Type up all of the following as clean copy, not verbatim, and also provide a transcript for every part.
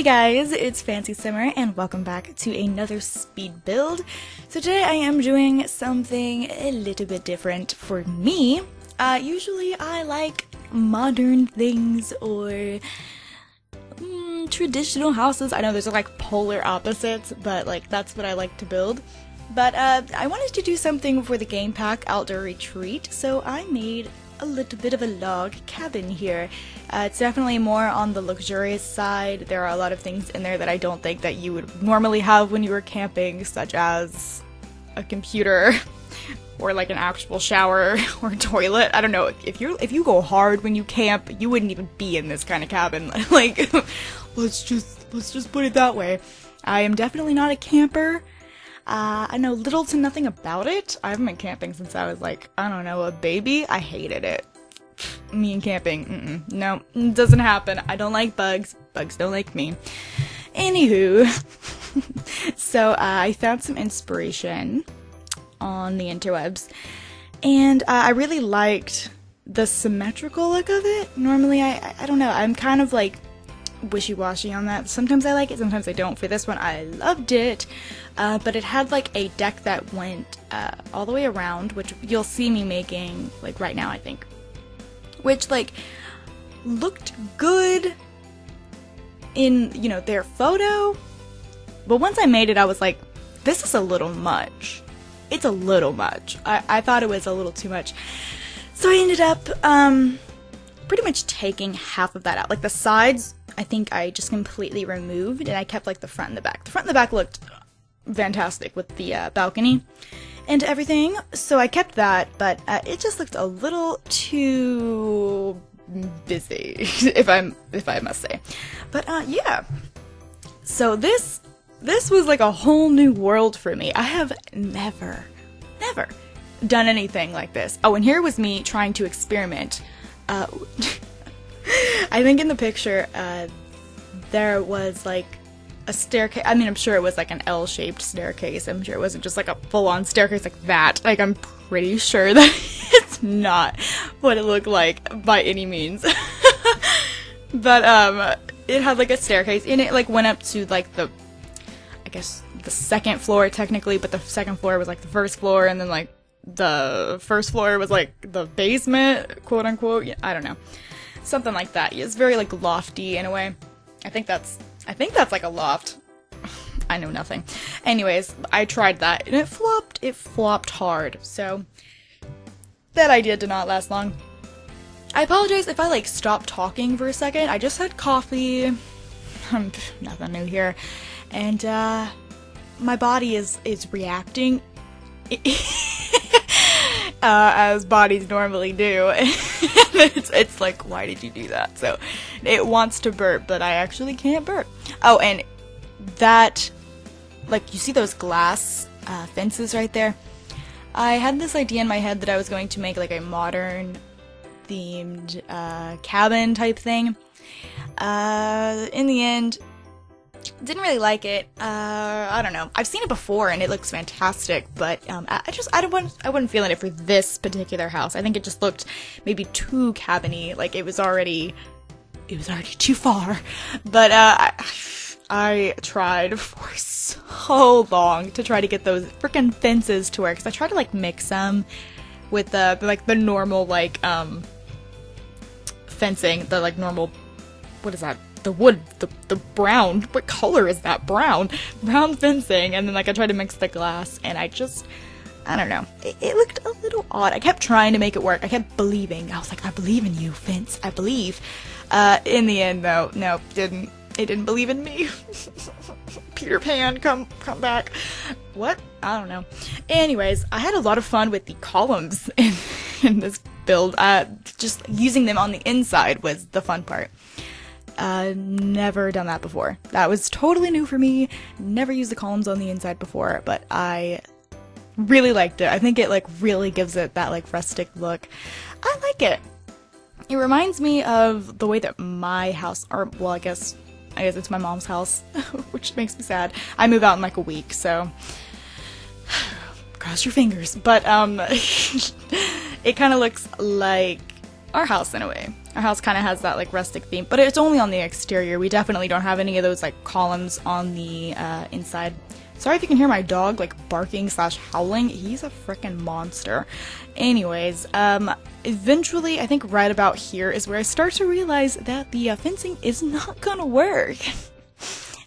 Hey guys, it's FancySimmer and welcome back to another speed build. So today I am doing something a little bit different for me. Usually I like modern things or traditional houses. I know those are like polar opposites, but like that's what I like to build. But I wanted to do something for the game pack outdoor retreat, so I made a little bit of a log cabin here. It's definitely more on the luxurious side. There are a lot of things in there that I don't think that you would normally have when you were camping, such as a computer or like an actual shower or toilet. I don't know, if you go hard when you camp, you wouldn't even be in this kind of cabin. Like, let's just put it that way. I am definitely not a camper. I know little to nothing about it. I haven't been camping since I was like, I don't know, a baby. I hated it. Me and camping, no, it doesn't happen. I don't like bugs. Bugs don't like me. Anywho, so I found some inspiration on the interwebs, and I really liked the symmetrical look of it. Normally, I don't know, I'm kind of like wishy-washy on that. Sometimes I like it, sometimes I don't. For this one, I loved it, but it had like a deck that went all the way around, which you'll see me making like right now, I think, which like looked good in, you know, their photo, but once I made it, I was like, this is a little much. It's a little much. I thought it was a little too much, so I ended up pretty much taking half of that out. Like the sides, I think I just completely removed, and I kept like the front and the back. The front and the back looked fantastic with the balcony and everything, so I kept that, but it just looked a little too busy, if I must say. But yeah, so this was like a whole new world for me. I have never done anything like this. Oh, and here was me trying to experiment. I think in the picture, there was like a staircase. I mean, I'm sure it was like an L-shaped staircase. I'm sure it wasn't just like a full-on staircase like that. Like, I'm pretty sure that it's not what it looked like by any means. But, it had like a staircase, and it like went up to like the, I guess, the second floor technically, but the second floor was like the first floor, and then like the first floor was like the basement, quote unquote. Yeah, I don't know. Something like that. It's very like lofty in a way. I think that's like a loft. I know nothing. Anyways, I tried that and it flopped hard. So that idea did not last long. I apologize if I like stopped talking for a second. I just had coffee. Nothing new here. And my body is reacting as bodies normally do. it's like, why did you do that? So it wants to burp, but I actually can't burp. Oh, and that, like, you see those glass fences right there? I had this idea in my head that I was going to make like a modern themed cabin type thing. In the end, didn't really like it. I don't know. I've seen it before and it looks fantastic, but I wasn't feeling it for this particular house. I think it just looked maybe too cabiny. Like it was already too far. But I tried for so long to try to get those freaking fences to work, because I tried to like mix them with the normal like fencing, the like normal, what is that? The wood, the brown, what color is that? Brown fencing, and then like I tried to mix the glass, and I don't know, it looked a little odd. I kept trying to make it work. I kept believing. I was like, I believe in you, fence, I believe. In the end though, no, it didn't believe in me. Peter Pan, come back. What? I don't know. Anyways, I had a lot of fun with the columns in this build. Just using them on the inside was the fun part. Never done that before. That was totally new for me. Never used the columns on the inside before, but I really liked it. I think it like really gives it that like rustic look. I like it. It reminds me of the way that my house, or well, I guess it's my mom's house, which makes me sad. I move out in like a week, so cross your fingers. But it kind of looks like our house in a way. Our house kind of has that like rustic theme, but it's only on the exterior. We definitely don't have any of those like columns on the inside. Sorry if you can hear my dog like barking slash howling. He's a freaking monster. Anyways, eventually I think right about here is where I start to realize that the fencing is not gonna work.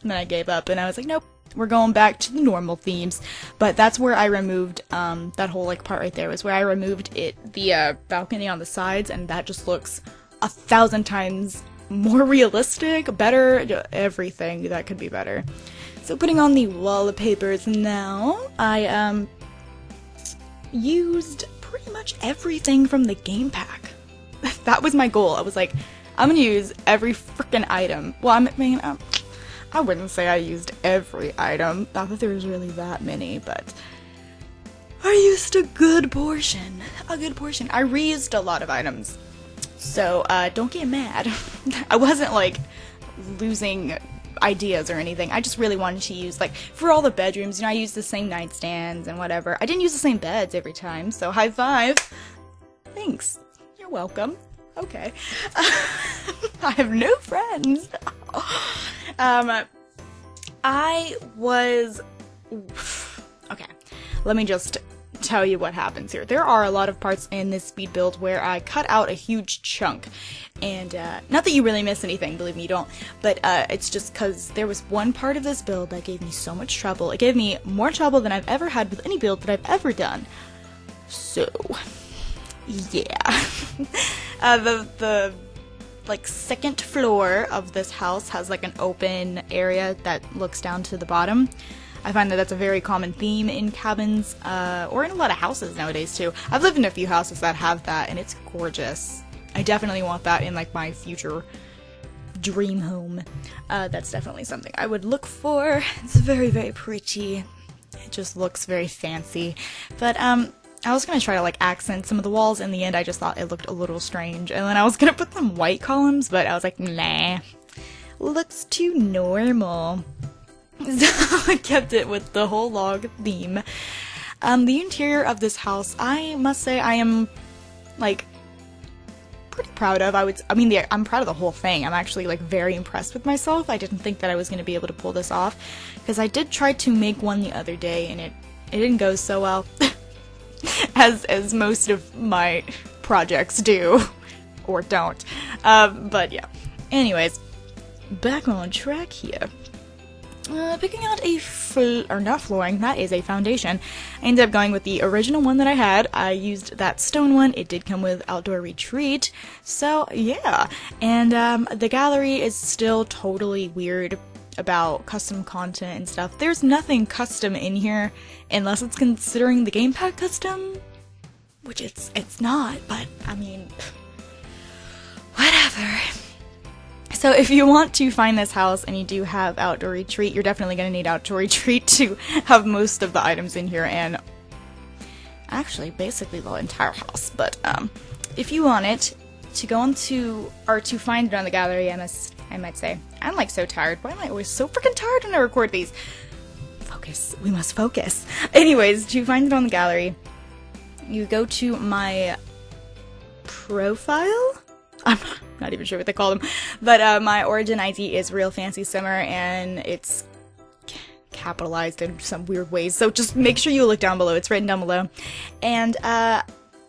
And then I gave up and I was like, nope, we're going back to the normal themes. But that's where I removed that whole like part right there was where I removed the balcony on the sides, and that just looks 1,000 times more realistic, better, everything that could be better. So putting on the wallpapers now, I used pretty much everything from the game pack. That was my goal. I was like, I'm gonna use every freaking item. Well, I mean, I wouldn't say I used every item. Not that there was really that many, but I used a good portion. A good portion. I reused a lot of items. So, don't get mad. I wasn't, like, losing ideas or anything. I just really wanted to use, like, for all the bedrooms, you know, I used the same nightstands and whatever. I didn't use the same beds every time, so high five. Thanks. You're welcome. Okay. I have no friends. I was... Okay, let me just tell you what happens here. There are a lot of parts in this speed build where I cut out a huge chunk, and not that you really miss anything, believe me, you don't, but it's just because there was one part of this build that gave me so much trouble. It gave me more trouble than I've ever had with any build that I've ever done. So, yeah. The like second floor of this house has like an open area that looks down to the bottom. I find that that's a very common theme in cabins, or in a lot of houses nowadays too. I've lived in a few houses that have that, and it's gorgeous. I definitely want that in like my future dream home. That's definitely something I would look for. It's very, very pretty. It just looks very fancy. But I was gonna try to like accent some of the walls. In the end, I just thought it looked a little strange, and then I was gonna put some white columns, but I was like, nah, looks too normal. So I kept it with the whole log theme. The interior of this house, I must say, I am like pretty proud of. I'm proud of the whole thing. I'm actually like very impressed with myself. I didn't think that I was gonna be able to pull this off, because I did try to make one the other day, and it didn't go so well. as most of my projects do, or don't. But yeah. Anyways, back on track here. Picking out not flooring, that is a foundation. I ended up going with the original one that I had. I used that stone one. It did come with outdoor retreat. So yeah. And the gallery is still totally weird about custom content and stuff. There's nothing custom in here unless it's considering the game pack custom, which it's not, but I mean, whatever. So if you want to find this house and you do have outdoor retreat, you're definitely going to need outdoor retreat to have most of the items in here, and actually basically the entire house. But if you want it to go onto, or to find it on the gallery, I might say, I'm like so tired. Why am I always so freaking tired when I record these? Focus. We must focus. Anyways, to find it on the gallery, you go to my profile? I'm not even sure what they call them, but my origin ID is RealFancySimmer, and it's capitalized in some weird ways, so just make sure you look down below. It's written down below. And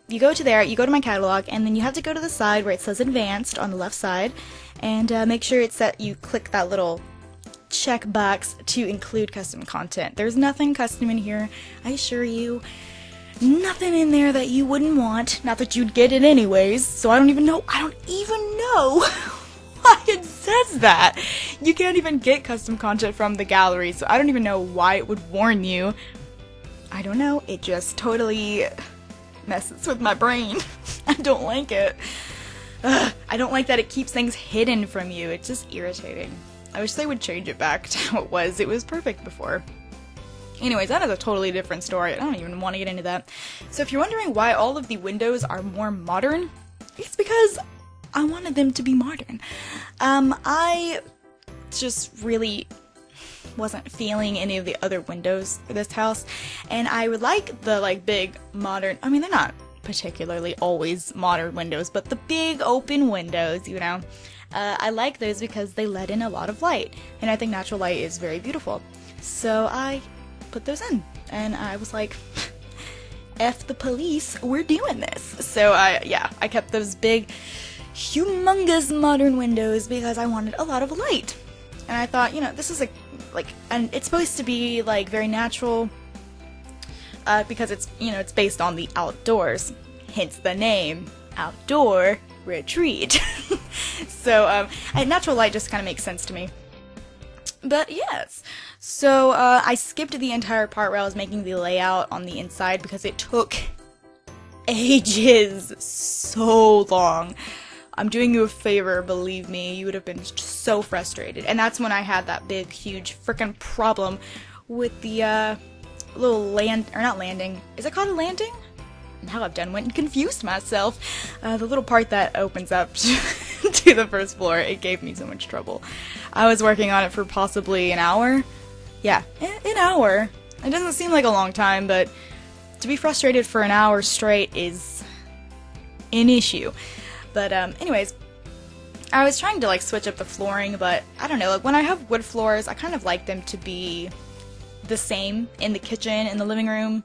you go to there, you go to my catalog, and then you have to go to the side where it says advanced on the left side, and make sure it's that you click that little check box to include custom content. There's nothing custom in here, I assure you. Nothing in there that you wouldn't want. Not that you'd get it anyways, so I don't even know why it says that. You can't even get custom content from the gallery, so I don't even know why it would warn you. I don't know, it just totally messes with my brain. I don't like it. Ugh, I don't like that it keeps things hidden from you. It's just irritating. I wish they would change it back to how it was. It was perfect before. Anyways, that is a totally different story. I don't even want to get into that. So if you're wondering why all of the windows are more modern, it's because I wanted them to be modern. I just really wasn't feeling any of the other windows for this house, and I would like the big modern, I mean they're not particularly always modern windows, but the big open windows, you know. I like those because they let in a lot of light, and I think natural light is very beautiful. So I put those in, and I was like, F the police, we're doing this. So I kept those big, humongous modern windows because I wanted a lot of light. And I thought, you know, this is and it's supposed to be like very natural, because it's, you know, it's based on the outdoors, hence the name, outdoor retreat. So natural light just kind of makes sense to me. But yes, so I skipped the entire part where I was making the layout on the inside because it took ages, so long. I'm doing you a favor, believe me, you would have been so frustrated. And that's when I had that big, huge frickin' problem with the little not landing, is it called a landing? Now I've went and confused myself. The little part that opens up to the first floor, it gave me so much trouble. I was working on it for possibly an hour. Yeah, an hour. It doesn't seem like a long time, but to be frustrated for an hour straight is an issue. But anyways, I was trying to like switch up the flooring, but I don't know, like when I have wood floors, I kind of like them to be the same in the kitchen, in the living room,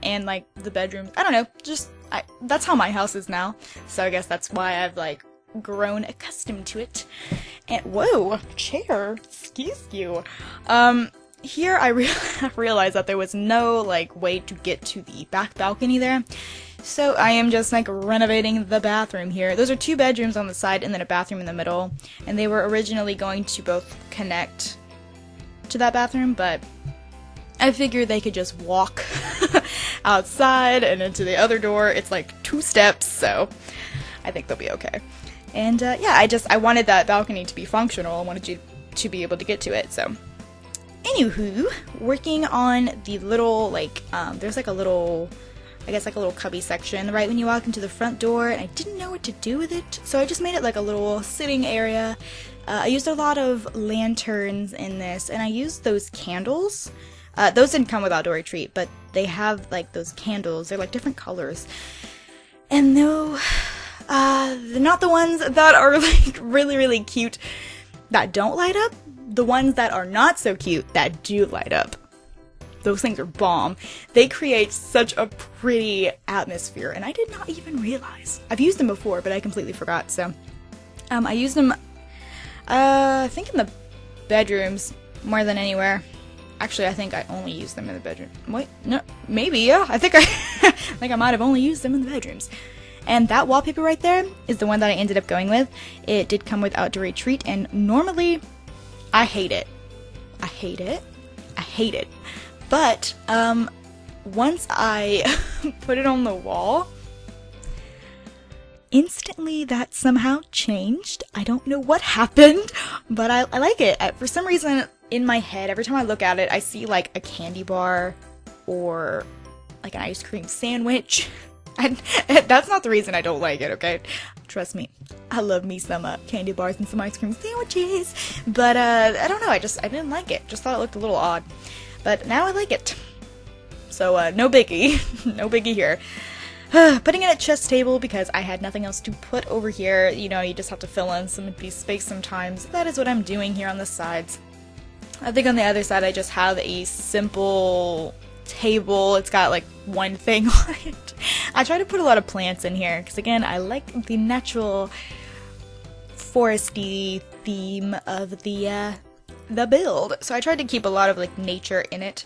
and like the bedrooms. I don't know, just that's how my house is now. So I guess that's why I've like grown accustomed to it. And whoa, chair, excuse you. Here I realized that there was no like way to get to the back balcony there. So I am just like renovating the bathroom here. Those are 2 bedrooms on the side and then a bathroom in the middle. And they were originally going to both connect to that bathroom, but I figured they could just walk outside and into the other door. It's like 2 steps, so I think they'll be okay. And yeah, I wanted that balcony to be functional. I wanted you to be able to get to it, so. Anywho, working on the little, like, there's like a little, I guess like a little cubby section right when you walk into the front door, and I didn't know what to do with it, so I just made it like a little sitting area. I used a lot of lanterns in this, and I used those candles. Those didn't come with Outdoor Retreat, but they have like those candles. They're like different colors. And no, they're not the ones that are like really, really cute that don't light up. The ones that are not so cute that do light up. Those things are bomb. They create such a pretty atmosphere, and I did not even realize. I've used them before, but I completely forgot, so. I used them, I think in the bedrooms more than anywhere. Actually, I think I only used them in the bedroom. Wait, no, maybe, yeah. I think I might have only used them in the bedrooms. And that wallpaper right there is the one that I ended up going with. It did come with Outdoor Retreat, and normally, I hate it. I hate it. I hate it. But, once I put it on the wall, instantly that somehow changed. I don't know what happened, but I like it. For some reason, in my head, every time I look at it, I see like a candy bar or like an ice cream sandwich. And that's not the reason I don't like it, okay? Trust me, I love me some candy bars and some ice cream sandwiches. But I don't know, I didn't like it. Just thought it looked a little odd. But now I like it. So no biggie. No biggie here. Putting in a chest table because I had nothing else to put over here. You know, you just have to fill in some empty space sometimes. That is what I'm doing here on the sides. I think on the other side I just have a simple table. It's got like one thing on it. I try to put a lot of plants in here because again, I like the natural foresty theme of the build. So I tried to keep a lot of like nature in it.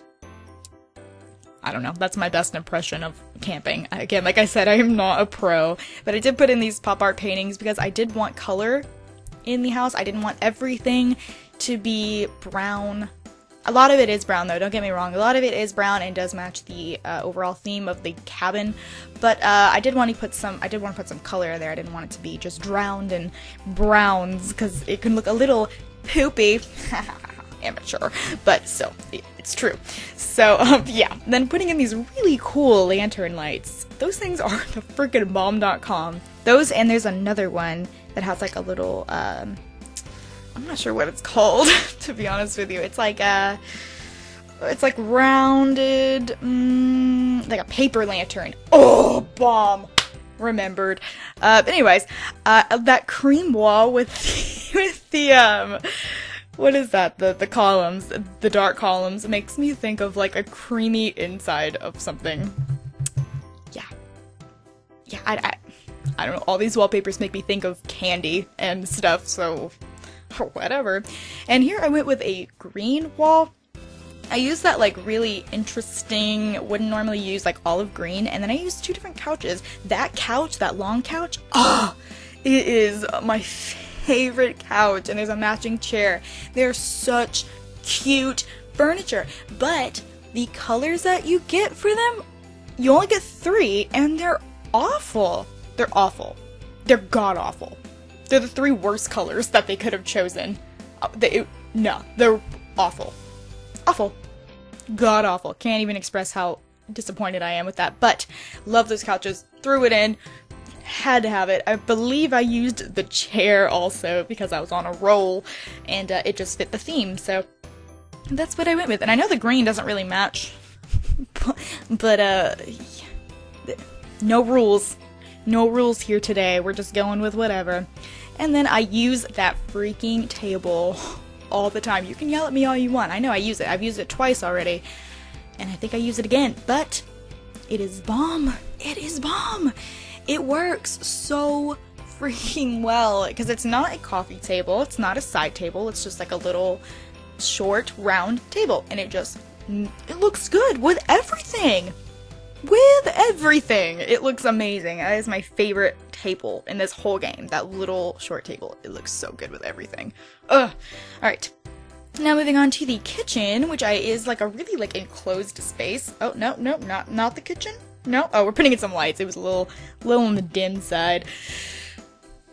I don't know, that's my best impression of camping. Again, like I said, I am not a pro, but I did put in these pop art paintings because I did want color in the house. I didn't want everything to be brown. A lot of it is brown though, don't get me wrong. A lot of it is brown and does match the overall theme of the cabin. But I did want to put some color in there. I didn't want it to be just drowned in browns because it can look a little poopy. Amateur, but still, it's true. So, yeah. Then putting in these really cool lantern lights. Those things are the freaking bomb.com. Those, and there's another one that has like a little, I'm not sure what it's called, to be honest with you. It's like It's like rounded, like a paper lantern. Oh, bomb! Remembered. Anyways, that cream wall with the what is that? The columns, the dark columns, makes me think of like a creamy inside of something. Yeah, I don't know. All these wallpapers make me think of candy and stuff, so whatever. And here I went with a green wall. I used that like really interesting, wouldn't normally use like olive green, and then I used 2 different couches. That couch, that long couch, it is my favorite couch, and there's a matching chair. They're such cute furniture, but the colors that you get for them, you only get 3, and they're awful. They're awful. They're god-awful. They're the 3 worst colors that they could have chosen. No, they're awful. Awful. God-awful. Can't even express how disappointed I am with that. But, love those couches. Threw it in. Had to have it. I believe I used the chair also because I was on a roll. And it just fit the theme. So, that's what I went with. And I know the green doesn't really match. but no rules. No rules here today. We're just going with whatever. And then I use that freaking table all the time. You can yell at me all you want. I know I use it. I've used it twice already. And I think I use it again. But it is bomb. It is bomb. It works so freaking well. Because it's not a coffee table. It's not a side table. It's just like a little short round table. And it looks good with everything. With everything! It looks amazing. That is my favorite table in this whole game. That little short table. It looks so good with everything. Ugh! Alright. Now moving on to the kitchen, which is like a really like enclosed space. Oh, no, not the kitchen? No? Oh, we're putting in some lights. It was a little on the dim side.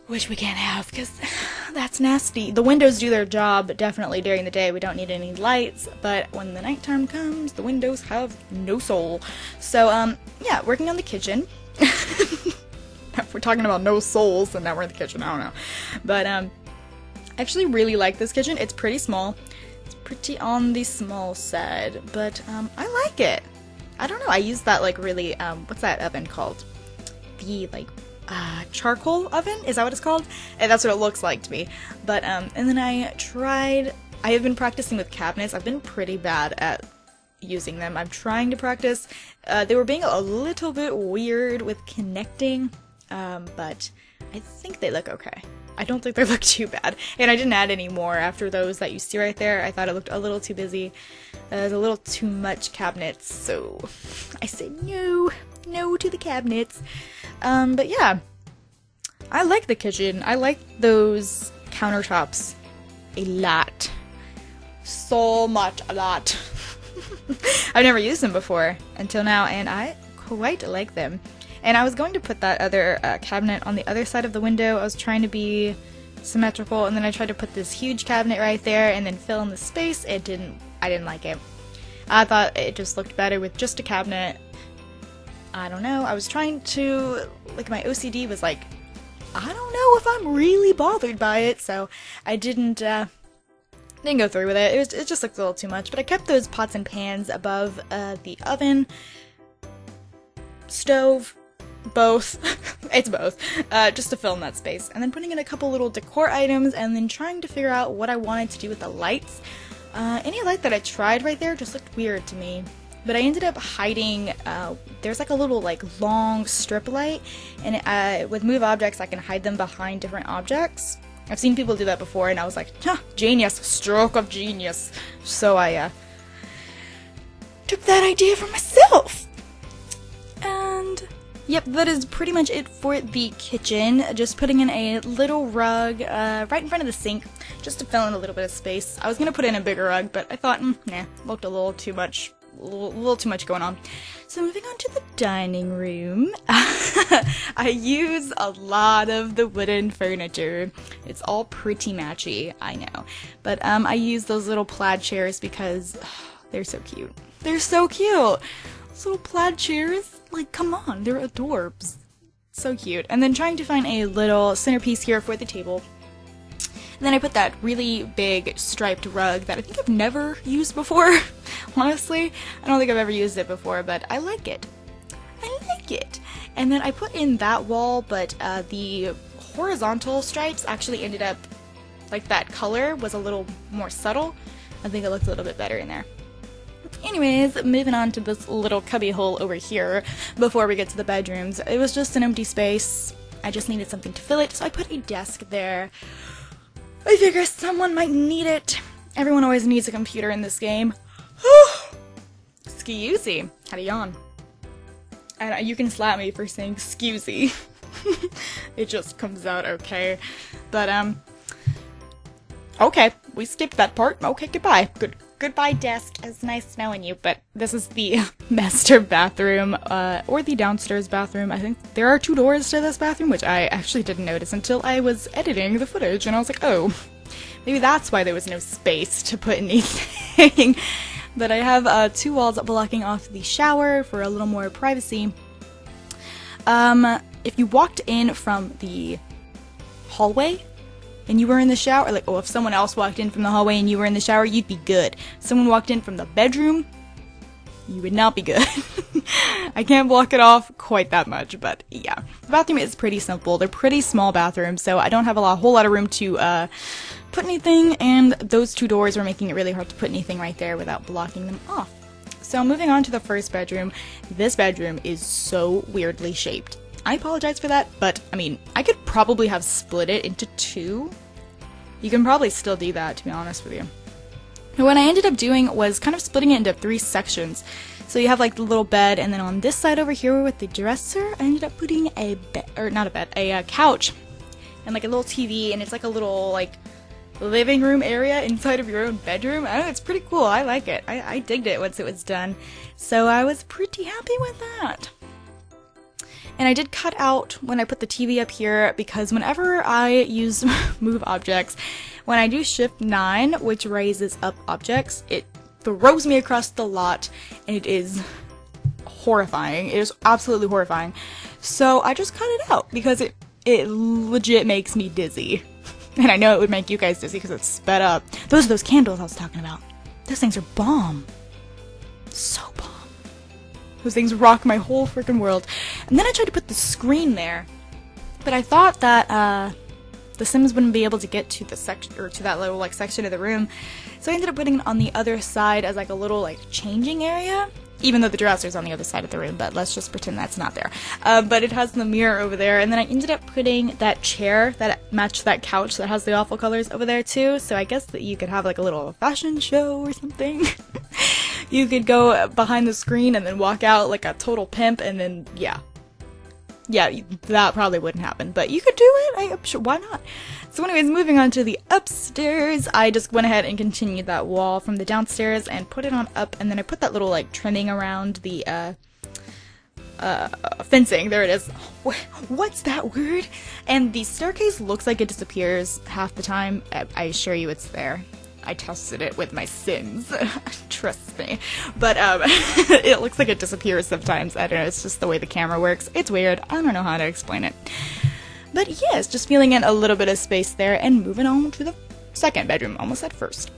Which we can't have, because that's nasty. The windows do their job, definitely, during the day. We don't need any lights, but when the nighttime comes, the windows have no soul. So, yeah, working on the kitchen. If we're talking about no souls, then now we're in the kitchen, I don't know. But, I actually really like this kitchen. It's pretty small. It's pretty on the small side, but, I like it. I don't know, I use that, like, really, what's that oven called? The, like, charcoal oven? Is that what it's called? And that's what it looks like to me. But, and then I have been practicing with cabinets. I've been pretty bad at using them. I'm trying to practice. They were being a little bit weird with connecting, but I think they look okay. I don't think they look too bad. And I didn't add any more after those that you see right there. I thought it looked a little too busy. There's a little too much cabinets, so I said no to the cabinets. But yeah, I like the kitchen. I like those countertops a lot. So much, a lot. I've never used them before until now, and I quite like them. And I was going to put that other cabinet on the other side of the window. I was trying to be symmetrical, and then I tried to put this huge cabinet right there and then fill in the space. I didn't like it. I thought it just looked better with just a cabinet. I don't know. I was trying to, like, my OCD was like, I don't know if I'm really bothered by it, so I didn't go through with it. It just looked a little too much, but I kept those pots and pans above the oven, stove, both. It's both, just to fill in that space, and then putting in a couple little decor items, and then trying to figure out what I wanted to do with the lights. Any light that I tried right there just looked weird to me. But I ended up hiding, there's like a little like long strip light, and with Move Objects I can hide them behind different objects. I've seen people do that before, and I was like, huh, genius, stroke of genius. So I took that idea for myself. And yep, that is pretty much it for the kitchen. Just putting in a little rug right in front of the sink, just to fill in a little bit of space. I was gonna put in a bigger rug, but I thought, nah, looked a little too much. A little too much going on. So moving on to the dining room. I use a lot of the wooden furniture. It's all pretty matchy, I know. But I use those little plaid chairs because they're so cute. They're so cute! Those little plaid chairs, like, come on, they're adorbs. So cute. And then trying to find a little centerpiece here for the table. And then I put that really big striped rug that I think I've never used before, honestly. I don't think I've ever used it before, but I like it. I like it. And then I put in that wall, but the horizontal stripes actually ended up, like that color was a little more subtle. I think it looks a little bit better in there. Anyways, moving on to this little cubby hole over here before we get to the bedrooms. It was just an empty space. I just needed something to fill it, so I put a desk there. I figure someone might need it. Everyone always needs a computer in this game. Excusey. Had a yawn. And you can slap me for saying excusey. It just comes out okay. But, okay, we skipped that part. Okay, goodbye. Goodbye, desk. It's nice knowing you. But this is the master bathroom, or the downstairs bathroom. I think there are 2 doors to this bathroom, which I actually didn't notice until I was editing the footage, and I was like, oh, maybe that's why there was no space to put anything. But I have 2 walls blocking off the shower for a little more privacy. If you walked in from the hallway, and you were in the shower, like, oh, if someone else walked in from the hallway and you were in the shower, you'd be good. If someone walked in from the bedroom, you would not be good. I can't block it off quite that much, but yeah. The bathroom is pretty simple. They're pretty small bathrooms, so I don't have a whole lot of room to put anything, and those 2 doors were making it really hard to put anything right there without blocking them off. So moving on to the first bedroom, this bedroom is so weirdly shaped. I apologize for that, but, I mean, I could probably have split it into 2. You can probably still do that, to be honest with you. And what I ended up doing was kind of splitting it into 3 sections. So you have, like, the little bed, and then on this side over here with the dresser, I ended up putting a bed, or not a bed, a couch, and, like, a little TV, and it's, like, a little, like, living room area inside of your own bedroom. I don't know, it's pretty cool. I like it. I digged it once it was done. So I was pretty happy with that. And I did cut out when I put the TV up here, because whenever I use move objects, when I do shift 9, which raises up objects, it throws me across the lot, and it is horrifying. It is absolutely horrifying. So I just cut it out, because it legit makes me dizzy. And I know it would make you guys dizzy because it's sped up. Those are those candles I was talking about. Those things are bomb. So bomb. Those things rock my whole freaking world. And then I tried to put the screen there, but I thought that the Sims wouldn't be able to get to the section, or to that little like section of the room. So I ended up putting it on the other side as like a little like changing area. Even though the dresser's on the other side of the room, but let's just pretend that's not there. But it has the mirror over there, and then I ended up putting that chair that matched that couch that has the awful colors over there too, so I guess that you could have like a little fashion show or something. You could go behind the screen and then walk out like a total pimp, and then, yeah, that probably wouldn't happen, but you could do it, I'm sure, why not? So anyways, moving on to the upstairs, I just went ahead and continued that wall from the downstairs and put it on up, and then I put that little, like, trimming around the, fencing. There it is. What's that word? And the staircase looks like it disappears half the time. I assure you it's there. I tested it with my Sims. Trust me. But, it looks like it disappears sometimes. I don't know, it's just the way the camera works. It's weird. I don't know how to explain it. But yes, just filling in a little bit of space there and moving on to the second bedroom, almost at first.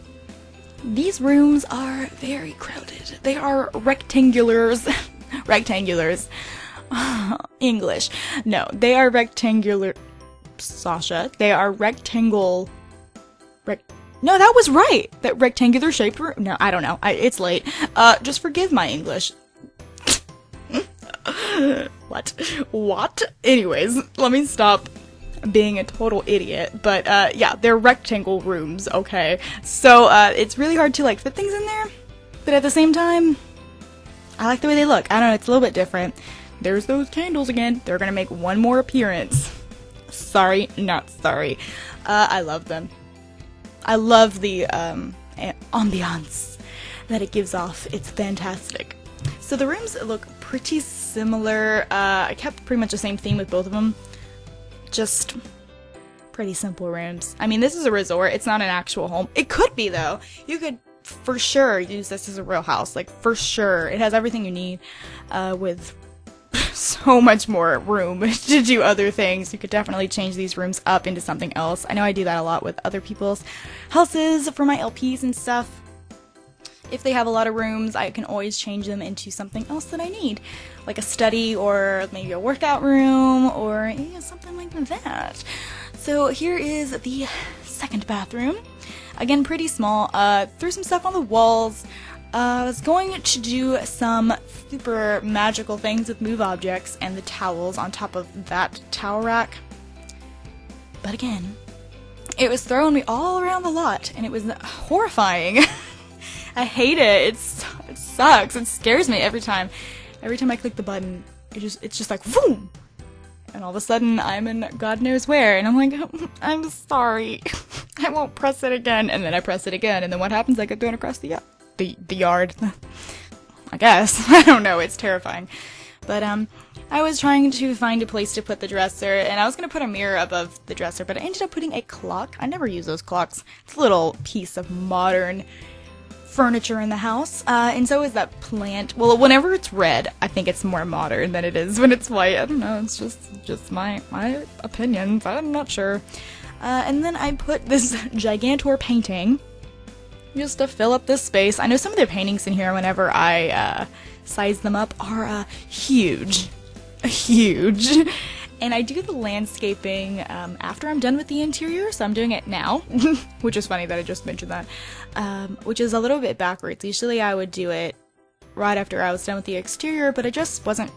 These rooms are very crowded. They are rectangulars. Rectangulars. English. No, they are rectangular. Sasha. They are rectangle. No, that was right! That rectangular shaped room. No, I don't know. It's late. Just forgive my English. What? Anyways, let me stop being a total idiot. But, yeah, they're rectangle rooms, okay? So, it's really hard to, like, fit things in there. But at the same time, I like the way they look. I don't know, it's a little bit different. There's those candles again. They're gonna make one more appearance. Sorry, not sorry. I love them. I love the, ambiance that it gives off. It's fantastic. So the rooms look pretty similar. I kept pretty much the same theme with both of them. Just pretty simple rooms. I mean, this is a resort. It's not an actual home. It could be, though. You could, for sure, use this as a real house. Like, for sure. It has everything you need, with so much more room to do other things. You could definitely change these rooms up into something else. I know I do that a lot with other people's houses for my LPs and stuff. If they have a lot of rooms, I can always change them into something else that I need, like a study or maybe a workout room or something like that. So here is the second bathroom. Again, pretty small. Threw some stuff on the walls. I was going to do some super magical things with move objects and the towels on top of that towel rack. But again, it was throwing me all around the lot and it was horrifying. I hate it. It sucks. It scares me every time. Every time I click the button, it's just like boom, and all of a sudden I'm in God knows where, and I'm like, I'm sorry, I won't press it again, and then I press it again, and then what happens? I get thrown across the yard. I guess. I don't know. It's terrifying. But I was trying to find a place to put the dresser, and I was gonna put a mirror above the dresser, but I ended up putting a clock. I never use those clocks. It's a little piece of modern furniture in the house, and so is that plant. Well, whenever it's red, I think it's more modern than it is when it's white. I don't know, it's just my opinions. I'm not sure. And then I put this Gigantor painting just to fill up this space. I know some of the paintings in here, whenever I size them up, are huge. And I do the landscaping after I'm done with the interior, so I'm doing it now, which is funny that I just mentioned that, which is a little bit backwards. Usually I would do it right after I was done with the exterior, but I just wasn't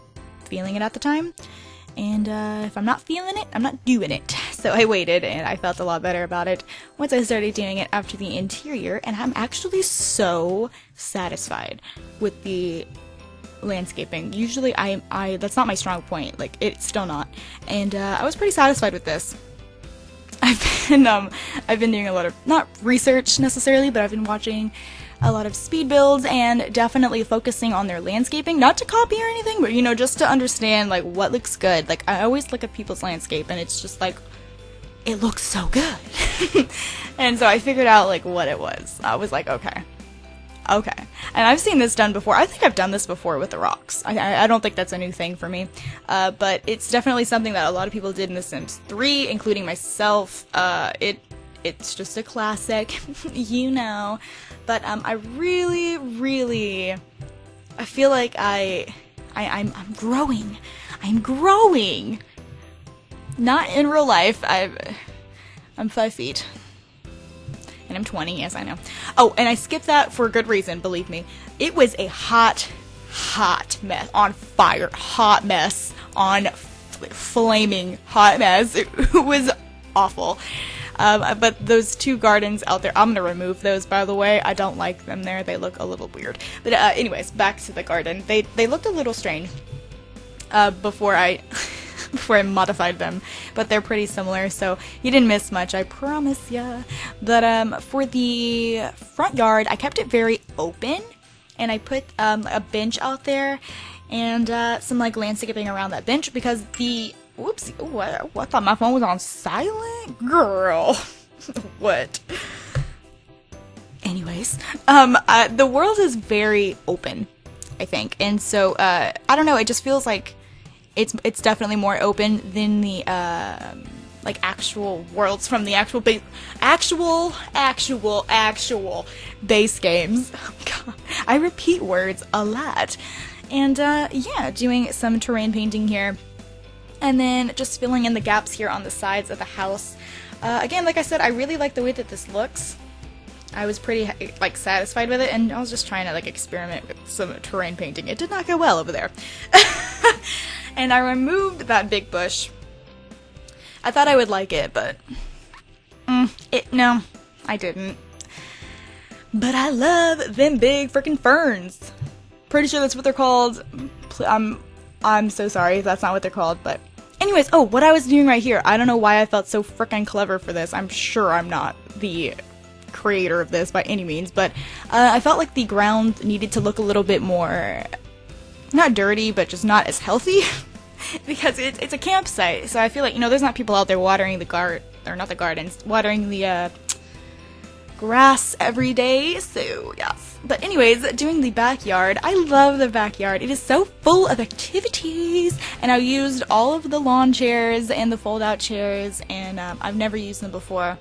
feeling it at the time, and if I'm not feeling it, I'm not doing it. So I waited, and I felt a lot better about it once I started doing it after the interior, and I'm actually so satisfied with the landscaping. Usually I that's not my strong point, like it's still not, and I was pretty satisfied with this. I've been doing a lot of, not research necessarily, but I've been watching a lot of speed builds and definitely focusing on their landscaping, not to copy or anything, but just to understand like what looks good. Like I always look at people's landscape and it's just like, it looks so good. And so I figured out like what it was. I was like, okay. And I've seen this done before. I think I've done this before with the rocks. I don't think that's a new thing for me. But it's definitely something that a lot of people did in The Sims 3, including myself. It's just a classic, But I really, I feel like I'm growing. I'm growing. Not in real life. I'm 5 feet. And I'm 20, yes, I know. Oh, and I skipped that for a good reason, believe me. It was a hot mess. On fire. Hot mess. On flaming hot mess. It was awful. But those 2 gardens out there, I'm gonna remove those, by the way. I don't like them there. They look a little weird. But anyways, back to the garden. They looked a little strange before I modified them, but they're pretty similar, so you didn't miss much, I promise ya. But for the front yard, I kept it very open, and I put a bench out there and some like landscaping around that bench because the whoopsie, ooh, I thought my phone was on silent, girl. What? Anyways, the world is very open, I think, and so I don't know, it just feels like it's definitely more open than the like actual worlds from the actual base games. Oh, God. I repeat words a lot. And yeah, doing some terrain painting here, and then just filling in the gaps here on the sides of the house. Again, like I said, I really like the way that this looks. I was pretty like satisfied with it, and I was just trying to like experiment with some terrain painting. It did not go well over there. And I removed that big bush. I thought I would like it, but no, I didn't. But I love them big freaking ferns. Pretty sure that's what they're called. I'm so sorry if that's not what they're called, but anyways, oh, what I was doing right here, I don't know why I felt so freaking clever for this. I'm sure I'm not the creator of this by any means, but I felt like the ground needed to look a little bit more, not dirty, but just not as healthy. Because it's a campsite, so I feel like, there's not people out there watering the watering the grass every day, so yes. But anyways, doing the backyard, I love the backyard. It is so full of activities, and I used all of the lawn chairs and the fold-out chairs, and I've never used them before.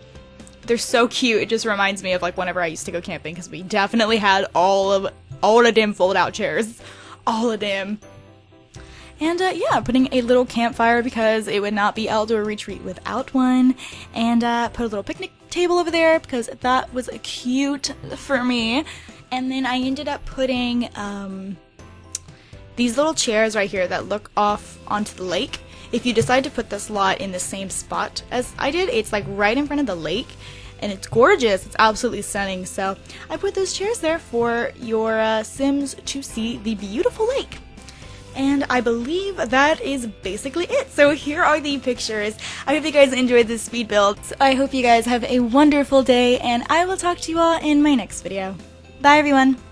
They're so cute. It just reminds me of like whenever I used to go camping, because we definitely had all of them fold-out chairs. All of them. And yeah, putting a little campfire because it would not be outdoor retreat without one. And put a little picnic table over there because that was cute for me. And then I ended up putting these little chairs right here that look off onto the lake. If you decide to put this lot in the same spot as I did, it's like right in front of the lake. And it's gorgeous. It's absolutely stunning. So I put those chairs there for your Sims to see the beautiful lake. And I believe that is basically it. So here are the pictures. I hope you guys enjoyed this speed build. I hope you guys have a wonderful day, and I will talk to you all in my next video. Bye everyone!